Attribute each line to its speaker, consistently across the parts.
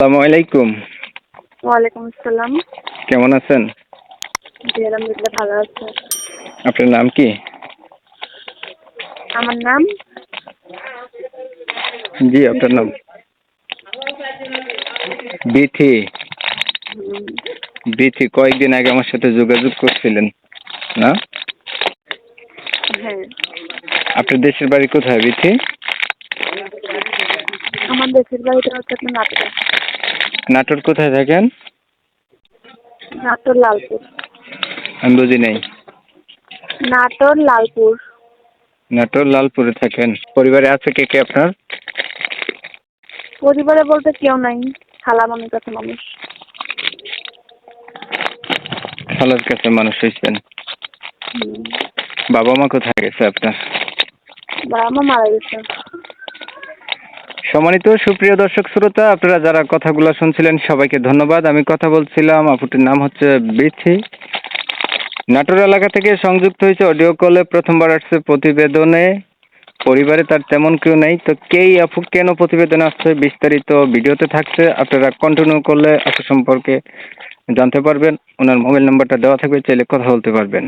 Speaker 1: আসসালামু আলাইকুম।
Speaker 2: ওয়ালাইকুম আসসালাম।
Speaker 1: কেমন আছেন?
Speaker 2: জি, আলহামদুলিল্লাহ ভালো আছি।
Speaker 1: আপনার নাম কি?
Speaker 2: আমার নাম
Speaker 1: জি, আপনার
Speaker 2: বিথি।
Speaker 1: নাম? বিথি।
Speaker 2: হুম,
Speaker 1: বিথি কয়েকদিন আগে আমার সাথে যোগাযোগ করছিলেন, না?
Speaker 2: হ্যাঁ,
Speaker 1: আপনার দেশের বাড়ি কোথায় বিথি?
Speaker 2: আমার দেশের বাড়িটা হচ্ছে আপনার নাটোরে।
Speaker 1: নাটোর কোথায় থাকেন?
Speaker 2: নাটোর লালপুর।
Speaker 1: আমি বুঝি নাই।
Speaker 2: নাটোর লালপুর।
Speaker 1: নাটোর লালপুরে থাকেন। পরিবারে আছে কে কে আপনার?
Speaker 2: পরিবারে বলতে কেউ নাই, খালা মামির কাছে মানুষ।
Speaker 1: খালার কাছে মানুষ হয়েছেন।
Speaker 2: হুম,
Speaker 1: বাবা মা কোথায় গেছে আপনার?
Speaker 2: বাবা মা মারা গেছে।
Speaker 1: সম্মানিত সুপ্রিয় দর্শক শ্রোতা, আপনারা যারা কথাগুলো শুনছিলেন সবাইকে ধন্যবাদ। আমি কথা বলছিলাম, আপুটির নাম হচ্ছে বিথি। নাটোর এলাকা থেকে সংযুক্ত হয়েছে অডিও কলে, প্রথমবার আসছে প্রতিবেদনে। পরিবারে তার তেমন কেউ নেই, তো কেই আপু কেন প্রতিবেদনে আসছে বিস্তারিত ভিডিওতে থাকছে, আপনারা কন্টিনিউ করলে আপু সম্পর্কে জানতে পারবেন। ওনার মোবাইল নাম্বারটা দেওয়া থাকবে, চাইলে কথা বলতে পারবেন।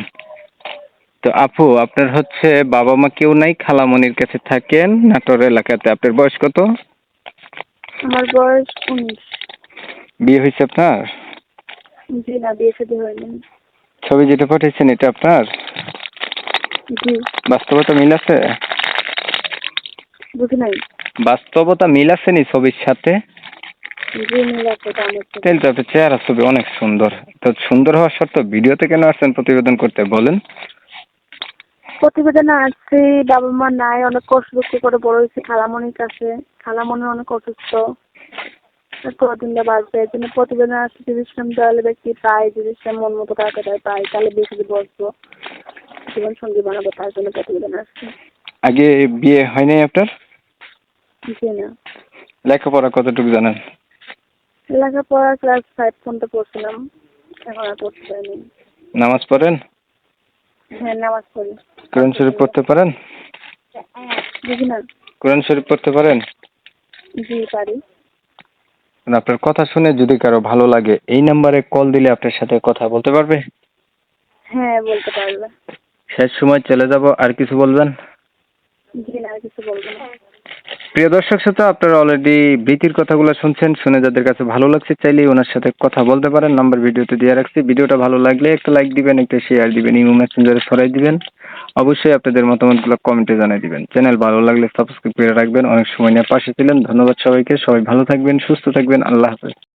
Speaker 1: তো আপু, আপনার হচ্ছে বাবা মা কেউ নাই, খালামণির কাছে থাকেন নাটোর এলাকাতে। আপনার বয়স কত?
Speaker 2: আমার বয়স 19।
Speaker 1: বিয়ে হয়েছে আপনার?
Speaker 2: জি না, বিয়ে শাদী হয়নি।
Speaker 1: ছবি যেটা পাঠিয়েছেন এটা আপনার?
Speaker 2: জি,
Speaker 1: বাস্তবতা মিল আছে?
Speaker 2: বুঝি নাই।
Speaker 1: বাস্তবতা মিল আছে নি ছবির সাথে?
Speaker 2: জি, মিল আছে, এটা আমার ছবি।
Speaker 1: তাহলে তো আপনার চেহারা ছবি অনেক সুন্দর। তো সুন্দর হওয়া সত্ত্বেও ভিডিওতে কেন আসছেন প্রতিবেদন করতে বলেন?
Speaker 2: প্রতিবেদনে আসছি, বাবা মা নাই, অনেক কষ্ট দুঃখ করে বড় হয়েছে খালামণির কাছে। খালামণি অনেক অসুস্থ, কদিন বাঁচবে। এই জন্য প্রতিবেদনে আসছি, যদি দয়ালু ব্যক্তি পাই, যদি মন মতো কাউকে পাই, তাহলে বেশি বসবো, জীবন সঙ্গী বানাবো, তার জন্য প্রতিবেদন আসছি।
Speaker 1: আগে বিয়ে হয় নাই আপনার?
Speaker 2: জি না।
Speaker 1: লেখাপড়া কতটুকু জানেন?
Speaker 2: লেখাপড়া ক্লাস 5 পর্যন্ত পড়ছিলাম, এখন আর পড়তে পারিনি।
Speaker 1: নামাজ পড়েন?
Speaker 2: হ্যাঁ, নামাজ পড়ি।
Speaker 1: কোরআন শরীফ পড়তে পারেন?
Speaker 2: বুঝি না।
Speaker 1: কোরআন শরীফ পড়তে পারেন?
Speaker 2: জি, পারি।
Speaker 1: আপনার কথা শুনে যদি কারো ভালো লাগে, এই নাম্বারে কল দিলে আপনার সাথে কথা বলতে পারবে।
Speaker 2: হ্যাঁ, বলতে পারবে।
Speaker 1: শেষ সময় চলে যাব, আর কিছু বলবেন?
Speaker 2: জি না, আর কিছু বলবো না।
Speaker 1: প্রিয় দর্শক শ্রোতা, আপনারা অলরেডি ভীতির কথাগুলো শুনছেন। শুনে যাদের কাছে ভালো লাগছে, চাইলেই ওনার সাথে কথা বলতে পারেন। নাম্বার ভিডিওতে দিয়ে রাখছি। ভিডিওটা ভালো লাগলে একটা লাইক দিবেন, একটা শেয়ার দিবেন, ইমো মেসেঞ্জারে ছড়াই দিবেন। অবশ্যই আপনাদের মতামতগুলো কমেন্টে জানিয়ে দিবেন। চ্যানেল ভালো লাগলে সাবস্ক্রাইব করে রাখবেন। অনেক সময় নিয়ে পাশে ছিলেন, ধন্যবাদ সবাইকে। সবাই ভালো থাকবেন, সুস্থ থাকবেন। আল্লাহ হাফেজ।